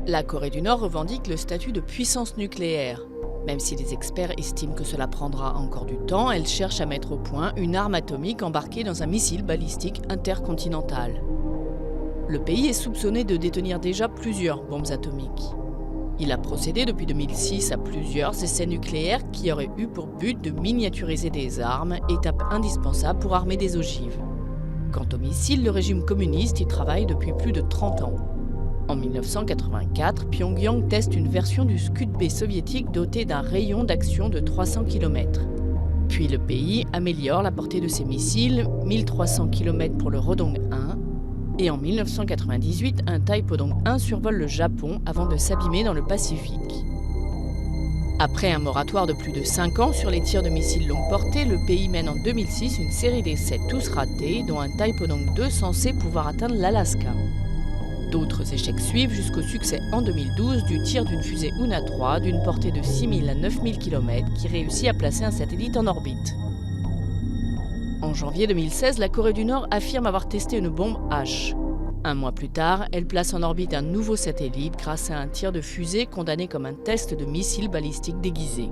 La Corée du Nord revendique le statut de puissance nucléaire. Même si les experts estiment que cela prendra encore du temps, elle cherche à mettre au point une arme atomique embarquée dans un missile balistique intercontinental. Le pays est soupçonné de détenir déjà plusieurs bombes atomiques. Il a procédé depuis 2006 à plusieurs essais nucléaires qui auraient eu pour but de miniaturiser des armes, étape indispensable pour armer des ogives. Quant aux missiles, le régime communiste y travaille depuis plus de 30 ans. En 1984, Pyongyang teste une version du Scud-B soviétique dotée d'un rayon d'action de 300 km. Puis le pays améliore la portée de ses missiles, 1300 km pour le Rodong 1, et en 1998, un Taepodong 1 survole le Japon avant de s'abîmer dans le Pacifique. Après un moratoire de plus de 5 ans sur les tirs de missiles longue portée, le pays mène en 2006 une série d'essais tous ratés, dont un Taepodong 2 censé pouvoir atteindre l'Alaska. D'autres échecs suivent jusqu'au succès en 2012 du tir d'une fusée Una 3 d'une portée de 6000 à 9000 km qui réussit à placer un satellite en orbite. En janvier 2016, la Corée du Nord affirme avoir testé une bombe H. Un mois plus tard, elle place en orbite un nouveau satellite grâce à un tir de fusée condamné comme un test de missile balistique déguisé.